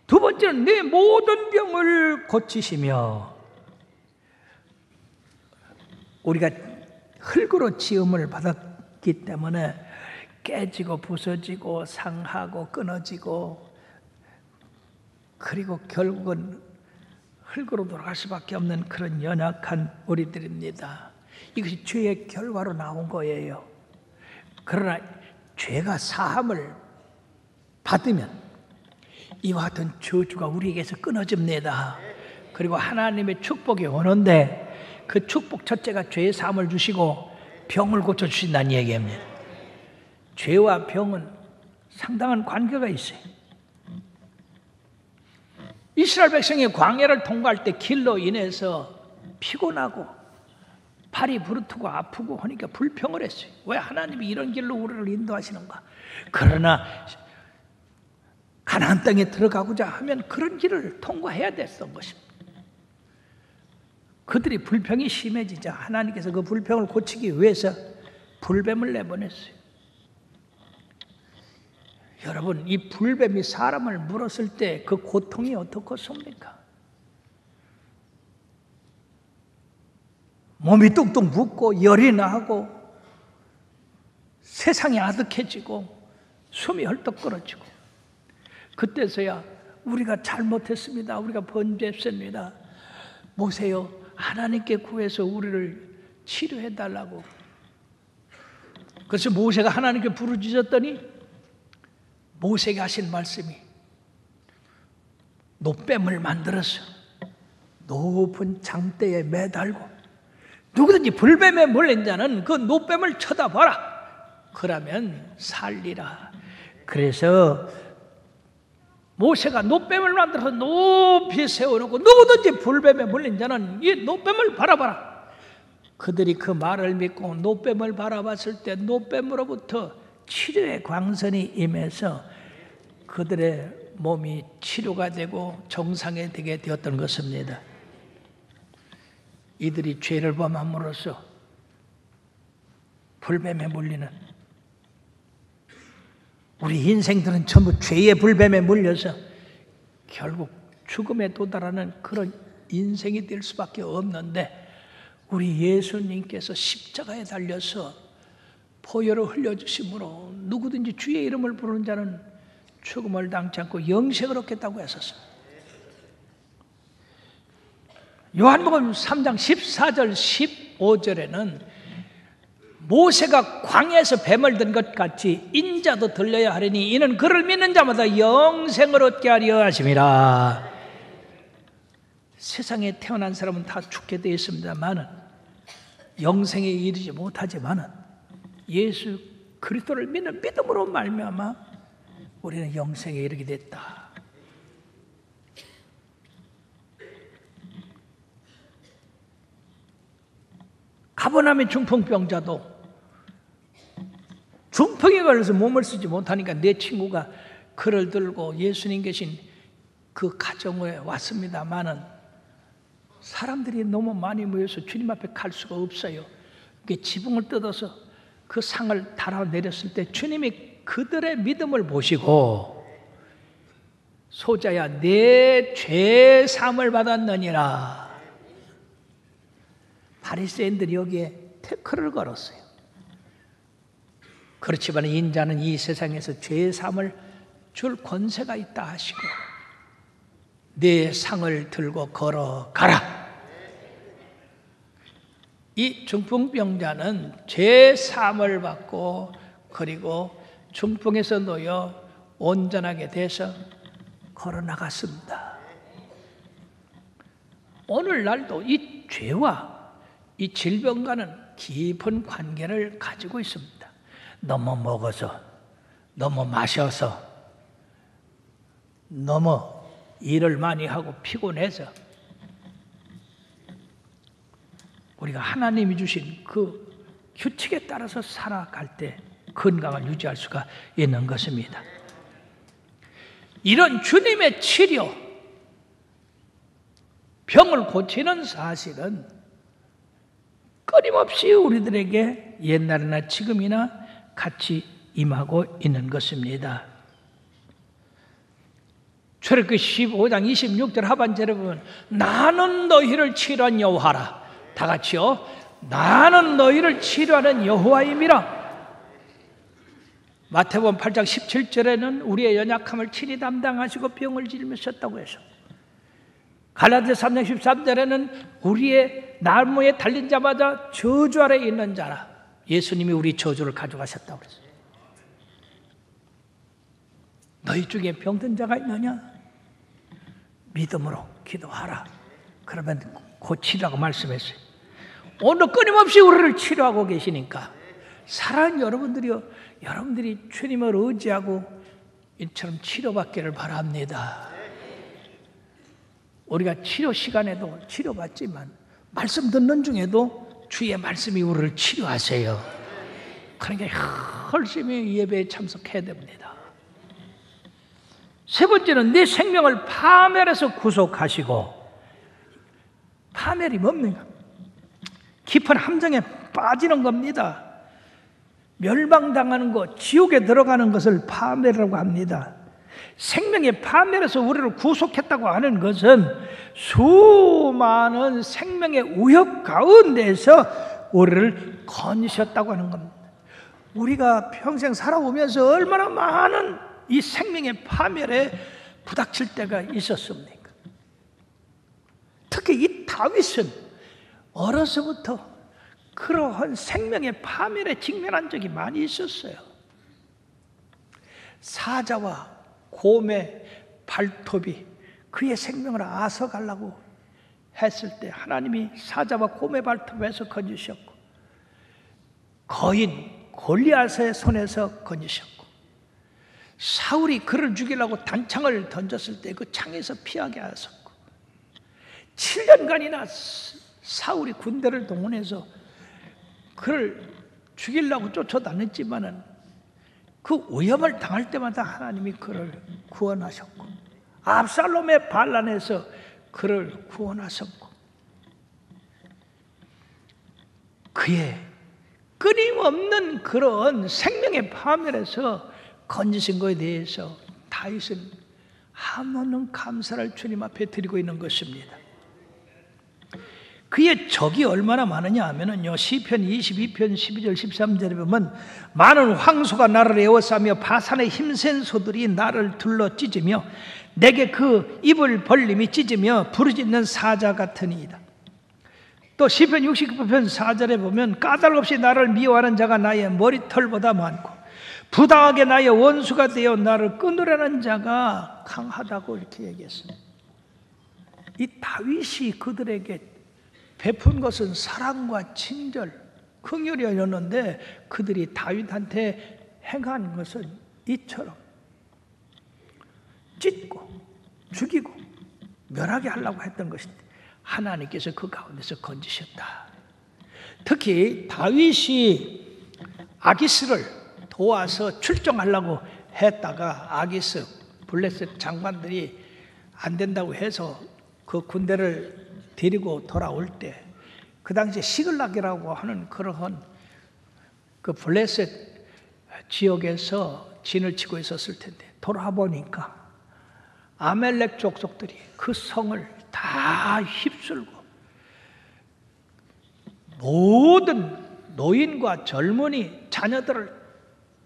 두 번째는 내 모든 병을 고치시며, 우리가 흙으로 지음을 받았기 때문에 깨지고 부서지고 상하고 끊어지고, 그리고 결국은 흙으로 돌아갈 수밖에 없는 그런 연약한 우리들입니다. 이것이 죄의 결과로 나온 거예요. 그러나 죄가 사함을 받으면 이와 같은 저주가 우리에게서 끊어집니다. 그리고 하나님의 축복이 오는데 그 축복 첫째가 죄의 사함을 주시고 병을 고쳐주신다는 얘기입니다. 죄와 병은 상당한 관계가 있어요. 이스라엘 백성이 광야를 통과할 때 길로 인해서 피곤하고 발이 부르트고 아프고 하니까 불평을 했어요. 왜 하나님이 이런 길로 우리를 인도하시는가? 그러나 가나안 땅에 들어가고자 하면 그런 길을 통과해야 됐던 것입니다. 그들이 불평이 심해지자 하나님께서 그 불평을 고치기 위해서 불뱀을 내보냈어요. 여러분, 이 불뱀이 사람을 물었을 때 그 고통이 어떻겠습니까? 몸이 뚝뚝 붓고 열이 나고 세상이 아득해지고 숨이 헐떡 끊어지고, 그때서야 우리가 잘못했습니다, 우리가 범죄했습니다, 모세여 하나님께 구해서 우리를 치료해달라고. 그래서 모세가 하나님께 부르짖었더니 모세가 하신 말씀이 노뱀을 만들어서 높은 장대에 매달고 누구든지 불뱀에 물린 자는 그 노뱀을 쳐다봐라, 그러면 살리라. 그래서 모세가 노뱀을 만들어서 높이 세워놓고 누구든지 불뱀에 물린 자는 이 노뱀을 바라봐라. 그들이 그 말을 믿고 노뱀을 바라봤을 때 노뱀으로부터 치료의 광선이 임해서 그들의 몸이 치료가 되고 정상이 되게 되었던 것입니다. 이들이 죄를 범함으로써 불뱀에 물리는, 우리 인생들은 전부 죄의 불뱀에 물려서 결국 죽음에 도달하는 그런 인생이 될 수밖에 없는데, 우리 예수님께서 십자가에 달려서 보혈을 흘려주심으로 누구든지 주의 이름을 부르는 자는 죽음을 당치 않고 영생을 얻겠다고 했었습니다. 요한복음 3장 14절 15절에는 모세가 광야에서 뱀을 든 것 같이 인자도 들려야 하리니 이는 그를 믿는 자마다 영생을 얻게 하려 하심이라. 세상에 태어난 사람은 다 죽게 되어 있습니다만은, 영생에 이르지 못하지만은 예수 그리스도를 믿는 믿음으로 말미암아 우리는 영생에 이르게 됐다. 가버나움의 중풍병자도 중풍에 걸려서 몸을 쓰지 못하니까 내 친구가 그를 들고 예수님 계신 그 가정에 왔습니다마는 사람들이 너무 많이 모여서 주님 앞에 갈 수가 없어요. 지붕을 뜯어서 그 상을 달아내렸을 때 주님이 그들의 믿음을 보시고 소자야 내 죄 사함을 받았느니라. 바리새인들이 여기에 태클을 걸었어요. 그렇지만 인자는 이 세상에서 죄 사함을 줄 권세가 있다 하시고 내 상을 들고 걸어가라. 이 중풍병자는 죄 사함을 받고 그리고 중풍에서 놓여 온전하게 돼서 걸어나갔습니다. 오늘날도 이 죄와 이 질병과는 깊은 관계를 가지고 있습니다. 너무 먹어서, 너무 마셔서, 너무 일을 많이 하고 피곤해서 우리가 하나님이 주신 그 규칙에 따라서 살아갈 때 건강을 유지할 수가 있는 것입니다. 이런 주님의 치료, 병을 고치는 사실은 끊임없이 우리들에게 옛날이나 지금이나 같이 임하고 있는 것입니다. 출애굽기 15장 26절 하반절에 보면 나는 너희를 치료한 여호와라. 다 같이요. 나는 너희를 치료하는 여호와임이라. 마태복음 8장 17절에는 우리의 연약함을 친히 담당하시고 병을 짊으셨다고 해서, 갈라디아서 3장 13절에는 우리의 나무에 달린 자마다 저주 아래 있는 자라. 예수님이 우리 저주를 가져가셨다고 그랬어요. 너희 중에 병든 자가 있느냐? 믿음으로 기도하라. 그러면 고치라고 말씀했어요. 오늘 끊임없이 우리를 치료하고 계시니까 사랑하는 여러분들이요, 여러분들이 주님을 의지하고 이처럼 치료받기를 바랍니다. 우리가 치료 시간에도 치료받지만 말씀 듣는 중에도 주의 말씀이 우리를 치료하세요. 그러니까 열심히 예배에 참석해야 됩니다. 세 번째는 내 생명을 파멸해서 구속하시고. 파멸이 뭡니까? 깊은 함정에 빠지는 겁니다. 멸망당하는 것, 지옥에 들어가는 것을 파멸이라고 합니다. 생명의 파멸에서 우리를 구속했다고 하는 것은 수많은 생명의 위협 가운데서 우리를 건지셨다고 하는 겁니다. 우리가 평생 살아오면서 얼마나 많은 이 생명의 파멸에 부닥칠 때가 있었습니까? 특히 이 다윗은 어려서부터 그러한 생명의 파멸에 직면한 적이 많이 있었어요. 사자와 곰의 발톱이 그의 생명을 앗아가려고 했을 때 하나님이 사자와 곰의 발톱에서 건지셨고, 거인 골리앗의 손에서 건지셨고, 사울이 그를 죽이려고 단창을 던졌을 때 그 창에서 피하게 하셨고, 7년간이나 사울이 군대를 동원해서 그를 죽이려고 쫓아다녔지만은 그 위험을 당할 때마다 하나님이 그를 구원하셨고, 압살롬의 반란에서 그를 구원하셨고, 그의 끊임없는 그런 생명의 파멸에서 건지신 것에 대해서 다윗은 한없는 감사를 주님 앞에 드리고 있는 것입니다. 그의 적이 얼마나 많으냐 하면은요, 시편 22편 12절 13절에 보면 많은 황소가 나를 에워싸며 바산의 힘센 소들이 나를 둘러 찢으며 내게 그 입을 벌림이 찢으며 부르짖는 사자 같으니이다. 또 시편 69편 4절에 보면 까닭없이 나를 미워하는 자가 나의 머리털보다 많고 부당하게 나의 원수가 되어 나를 끊으려는 자가 강하다고 이렇게 얘기했습니다. 이 다윗이 그들에게 베푼 것은 사랑과 친절, 긍휼이었는데 그들이 다윗한테 행한 것은 이처럼 찢고 죽이고 멸하게 하려고 했던 것인데 하나님께서 그 가운데서 건지셨다. 특히 다윗이 아기스를 도와서 출정하려고 했다가 아기스 블레셋 장관들이 안 된다고 해서 그 군대를 데리고 돌아올 때 그 당시에 시글락이라고 하는 그러한 그 블레셋 지역에서 진을 치고 있었을 텐데 돌아와 보니까 아멜렉 족속들이 그 성을 다 휩쓸고 모든 노인과 젊은이 자녀들을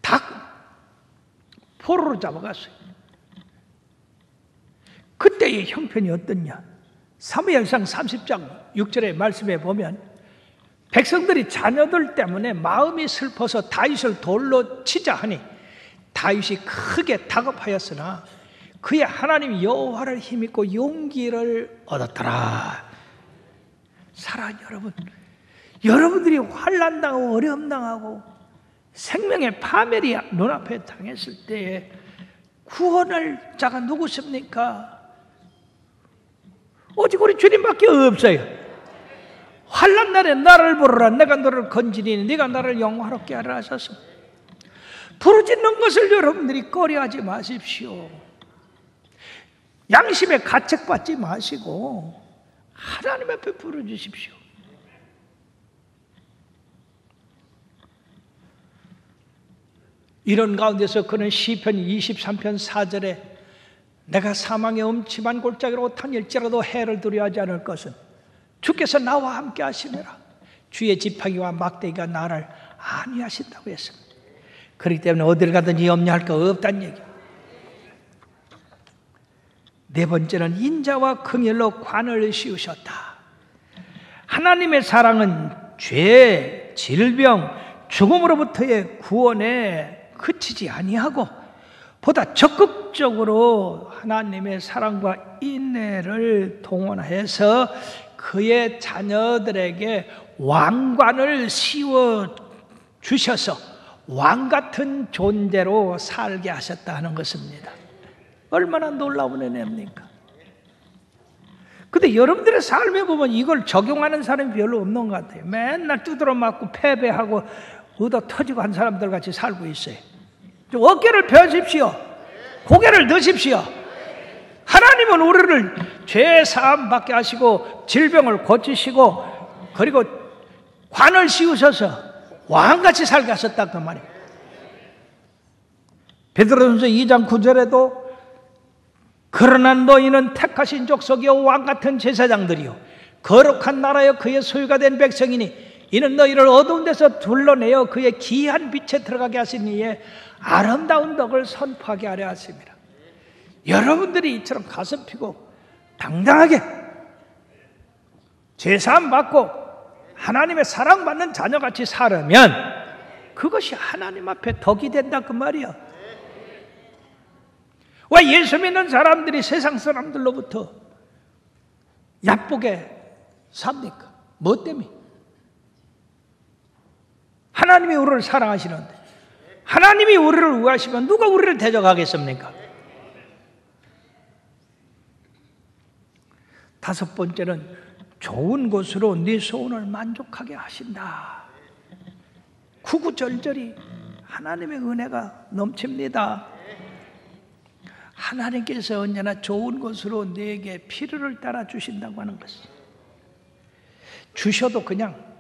다 포로로 잡아갔어요. 그때의 형편이 어떻냐? 사무엘상 30장 6절의 말씀에 보면 백성들이 자녀들 때문에 마음이 슬퍼서 다윗을 돌로 치자 하니 다윗이 크게 다급하였으나 그의 하나님 여호와를 힘입고 용기를 얻었더라. 사랑하는 여러분, 여러분들이 환난당하고 어려움당하고 생명의 파멸이 눈앞에 당했을 때에 구원할 자가 누구십니까? 오직 우리 주님밖에 없어요. 환난 날에 나를 부르라. 내가 너를 건지리니 네가 나를 영화롭게 하라 하셔서 부르짖는 것을 여러분들이 꺼려하지 마십시오. 양심에 가책받지 마시고 하나님 앞에 부르짖으십시오. 이런 가운데서 그는 시편 23편 4절에 내가 사망의 음침한 골짜기로 다닐지라도 해를 두려워하지 않을 것은 주께서 나와 함께 하시느라 주의 지팡이와 막대기가 나를 안위하신다고 했습니다. 그렇기 때문에 어디를 가든지 염려할 거 없다는 얘기입니다. 네 번째는 인자와 긍휼로 관을 씌우셨다. 하나님의 사랑은 죄, 질병, 죽음으로부터의 구원에 그치지 아니하고 보다 적극적으로 하나님의 사랑과 인내를 동원해서 그의 자녀들에게 왕관을 씌워 주셔서 왕 같은 존재로 살게 하셨다 하는 것입니다. 얼마나 놀라운 은혜입니까? 근데 여러분들의 삶에 보면 이걸 적용하는 사람이 별로 없는 것 같아요. 맨날 두드러 맞고 패배하고 얻어 터지고 한 사람들 같이 살고 있어요. 좀 어깨를 펴십시오. 고개를 드십시오. 하나님은 우리를 죄 사함 받게 하시고 질병을 고치시고 그리고 관을 씌우셔서 왕같이 살게 하셨다 그 말이에요. 베드로전서 2장 9절에도 그러나 너희는 택하신 족속이요 왕같은 제사장들이요 거룩한 나라여 그의 소유가 된 백성이니 이는 너희를 어두운 데서 둘러내어 그의 기이한 빛에 들어가게 하신 이의 아름다운 덕을 선포하게 하려 하십니다. 여러분들이 이처럼 가슴 피고 당당하게 제사함 받고 하나님의 사랑받는 자녀같이 살으면 그것이 하나님 앞에 덕이 된다 그 말이야. 왜 예수 믿는 사람들이 세상 사람들로부터 얕보게 삽니까? 뭐 때문에? 하나님이 우리를 사랑하시는데 하나님이 우리를 구하시면 누가 우리를 대적하겠습니까? 다섯 번째는 좋은 것으로 네 소원을 만족하게 하신다. 구구절절히 하나님의 은혜가 넘칩니다. 하나님께서 언제나 좋은 것으로 내게 필요를 따라 주신다고 하는 것입니다. 주셔도 그냥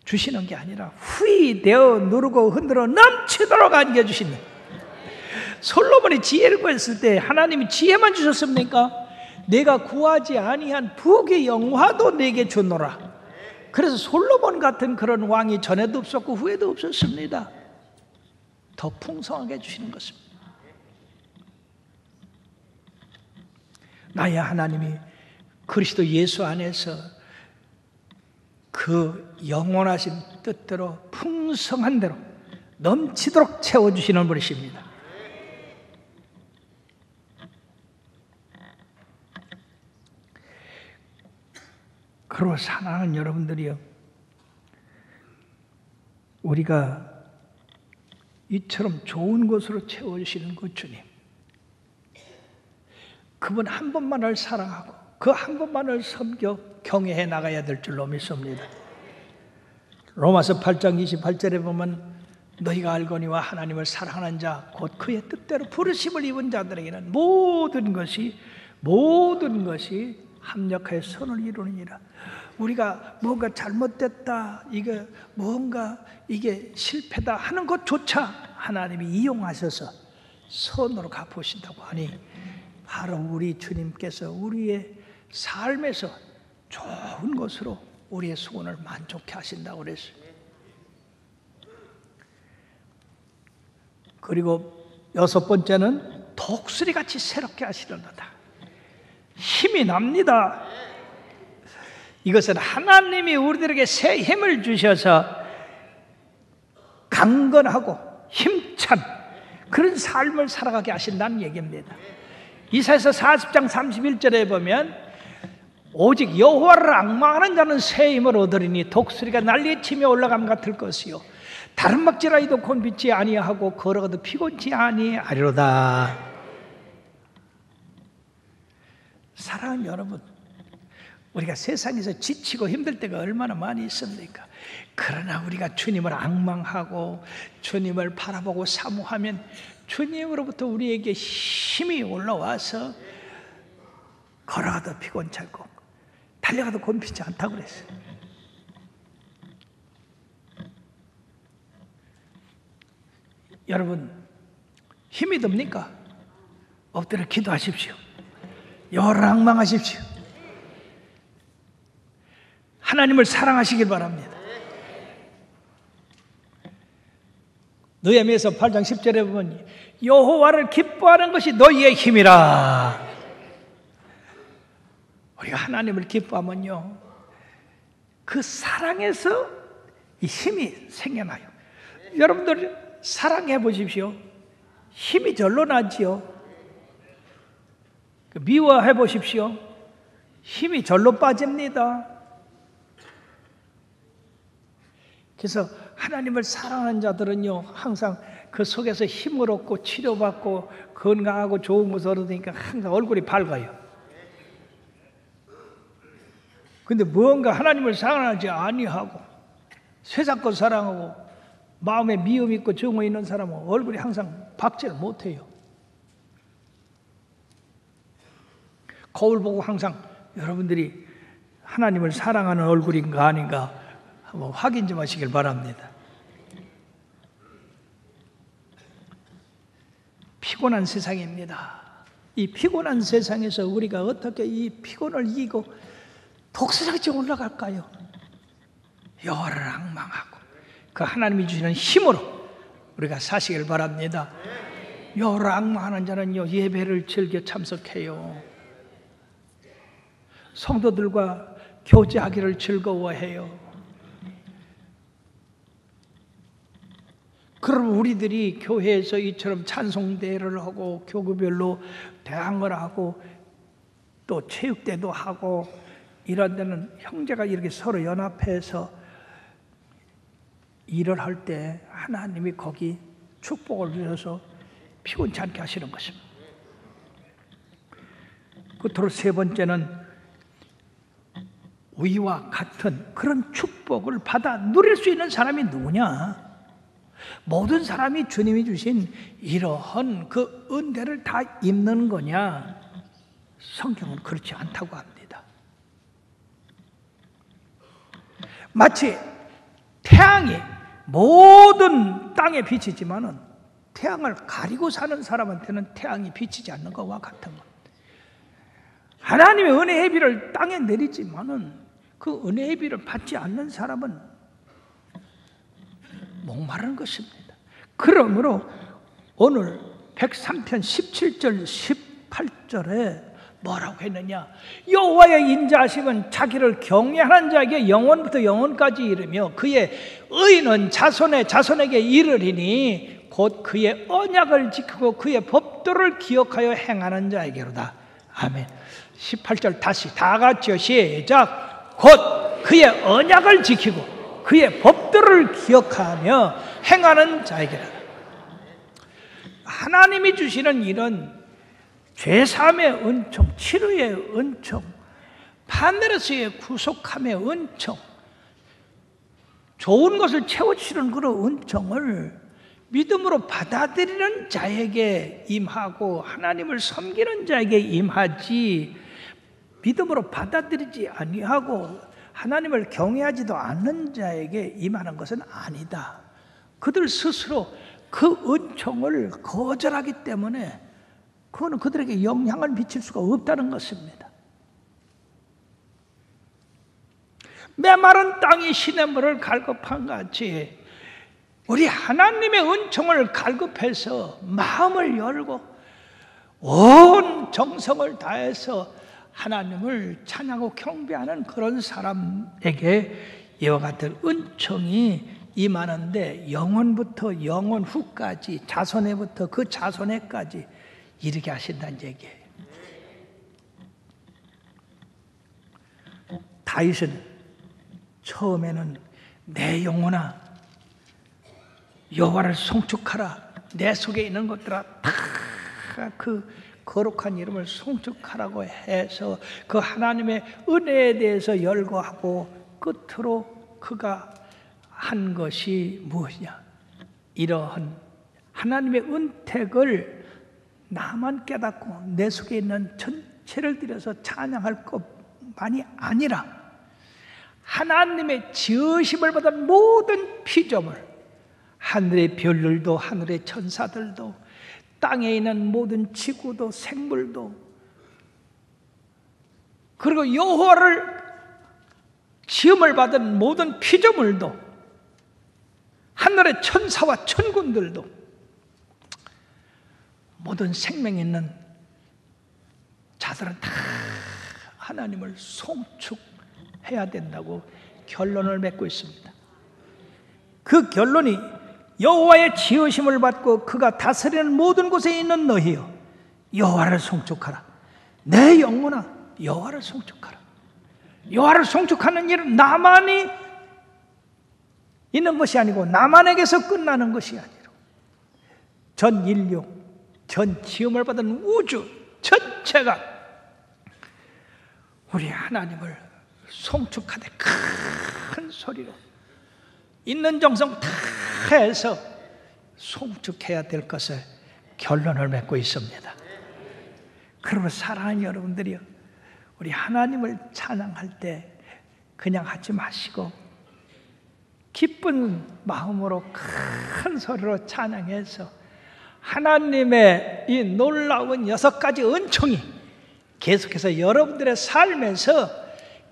주시는 게 아니라 후이 되어 누르고 흔들어 넘치도록 안겨주시는. 솔로몬이 지혜를 구했을 때 하나님이 지혜만 주셨습니까? 내가 구하지 아니한 부귀 영화도 내게 주노라. 그래서 솔로몬 같은 그런 왕이 전에도 없었고 후에도 없었습니다. 더 풍성하게 주시는 것입니다. 나의 하나님이 그리스도 예수 안에서 그 영원하신 뜻대로 풍성한 대로 넘치도록 채워주시는 분이십니다. 그리고 사랑하는 여러분들이요, 우리가 이처럼 좋은 것으로 채워주시는 그 주님, 그분 한 분만을 사랑하고 그 한 분만을 섬겨 경외해 나가야 될 줄로 믿습니다. 로마서 8장 28절에 보면 너희가 알거니와 하나님을 사랑하는 자 곧 그의 뜻대로 부르심을 입은 자들에게는 모든 것이 합력하여 선을 이루느니라. 우리가 뭔가 잘못됐다, 이게 실패다 하는 것조차 하나님이 이용하셔서 선으로 갚으신다고 하니 바로 우리 주님께서 우리의 삶에서 좋은 것으로 우리의 소원을 만족해 하신다고 그랬어요. 그리고 여섯 번째는 독수리같이 새롭게 하시려다. 힘이 납니다. 이것은 하나님이 우리들에게 새 힘을 주셔서 강건하고 힘찬 그런 삶을 살아가게 하신다는 얘기입니다. 이사야서 40장 31절에 보면 오직 여호와를 앙망하는 자는 새 힘을 얻으리니 독수리가 날개 치며 올라감 같을 것이요 다른 막지라이도 곤비지 아니하고 걸어가도 피곤치 아니하리로다. 사랑하는 여러분, 우리가 세상에서 지치고 힘들 때가 얼마나 많이 있습니까? 그러나 우리가 주님을 앙망하고 주님을 바라보고 사모하면 주님으로부터 우리에게 힘이 올라와서 걸어가도 피곤치 않고 달려가도 곤피지 않다고 그랬어요. 여러분, 힘이 듭니까? 엎드려 기도하십시오. 열악망하십시오. 하나님을 사랑하시길 바랍니다. 느헤미야서 8장 10절에 보면 여호와를 기뻐하는 것이 너희의 힘이라. 우리가 하나님을 기뻐하면요, 그 사랑에서 이 힘이 생겨나요. 여러분들 사랑해 보십시오. 힘이 절로 나지요. 미워해 보십시오. 힘이 절로 빠집니다. 그래서 하나님을 사랑하는 자들은요, 항상 그 속에서 힘을 얻고 치료받고 건강하고 좋은 것을 얻으니까 항상 얼굴이 밝아요. 근데 뭔가 하나님을 사랑하지 아니하고 세상 것 사랑하고 마음에 미움 있고 정오 있는 사람은 얼굴이 항상 밝지를 못해요. 거울 보고 항상 여러분들이 하나님을 사랑하는 얼굴인가 아닌가 한번 확인 좀 하시길 바랍니다. 피곤한 세상입니다. 이 피곤한 세상에서 우리가 어떻게 이 피곤을 이기고 독수리같이 올라갈까요? 열악망하고 그 하나님이 주시는 힘으로 우리가 사시길 바랍니다. 열악망하는 자는요, 예배를 즐겨 참석해요. 성도들과 교제하기를 즐거워해요. 그럼 우리들이 교회에서 이처럼 찬송대회를 하고 교구별로 대항을 하고 또 체육대도 하고 이런 데는 형제가 이렇게 서로 연합해서 일을 할 때 하나님이 거기 축복을 주셔서 피곤치 않게 하시는 것입니다. 끝으로 세 번째는 위와 같은 그런 축복을 받아 누릴 수 있는 사람이 누구냐? 모든 사람이 주님이 주신 이러한 그 은혜를 다 입는 거냐? 성경은 그렇지 않다고 합니다. 마치 태양이 모든 땅에 비치지만은 태양을 가리고 사는 사람한테는 태양이 비치지 않는 것과 같은 것. 하나님의 은혜의 비를 땅에 내리지만은 그 은혜의 비를 받지 않는 사람은 목마른 것입니다. 그러므로 오늘 103편 17절 18절에 뭐라고 했느냐? 여호와의 인자하심은 자기를 경외하는 자에게 영원부터 영원까지 이르며 그의 의는 자손의 자손에게 이르리니 곧 그의 언약을 지키고 그의 법도를 기억하여 행하는 자에게로다. 아멘. 18절 다시 다 같이요. 시작. 곧 그의 언약을 지키고 그의 법도를 기억하며 행하는 자에게라. 하나님이 주시는 이런 죄사함의 은총, 치료의 은총, 하늘에서의 구속함의 은총, 좋은 것을 채워주시는 그런 은총을 믿음으로 받아들이는 자에게 임하고 하나님을 섬기는 자에게 임하지, 믿음으로 받아들이지 아니하고 하나님을 경외하지도 않는 자에게 임하는 것은 아니다. 그들 스스로 그 은총을 거절하기 때문에 그거는 그들에게 영향을 미칠 수가 없다는 것입니다. 메마른 땅이 시냇물을 갈급한 같이 우리 하나님의 은총을 갈급해서 마음을 열고 온 정성을 다해서 하나님을 찬양하고 경배하는 그런 사람에게 이와 같은 은총이 임하는데 영원부터 영원 후까지 자손에부터 그 자손에까지 이르게 하신다는 얘기예요. 다윗은 처음에는 내 영혼아 여호와를 송축하라, 내 속에 있는 것들아 다 그 거룩한 이름을 송축하라고 해서 그 하나님의 은혜에 대해서 열거하고 끝으로 그가 한 것이 무엇이냐? 이러한 하나님의 은택을 나만 깨닫고 내 속에 있는 전체를 들여서 찬양할 것만이 아니라 하나님의 지으심을 받은 모든 피조물, 하늘의 별들도 하늘의 천사들도 땅에 있는 모든 지구도 생물도, 그리고 여호와를 시험을 받은 모든 피조물도, 하늘의 천사와 천군들도, 모든 생명 있는 자들은 다 하나님을 송축해야 된다고 결론을 맺고 있습니다. 그 결론이 여호와의 지으심을 받고 그가 다스리는 모든 곳에 있는 너희여, 여호와를 송축하라. 내 영혼아, 여호와를 송축하라. 여호와를 송축하는 일은 나만이 있는 것이 아니고 나만에게서 끝나는 것이 아니라 전 인류, 전 지음을 받은 우주 전체가 우리 하나님을 송축하되 큰 소리로 있는 정성 다 해서 송축해야 될 것을 결론을 맺고 있습니다. 그러므로 사랑하는 여러분들이요, 우리 하나님을 찬양할 때 그냥 하지 마시고 기쁜 마음으로 큰 소리로 찬양해서 하나님의 이 놀라운 6가지 은총이 계속해서 여러분들의 삶에서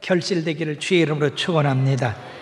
결실되기를 주의 이름으로 축원합니다.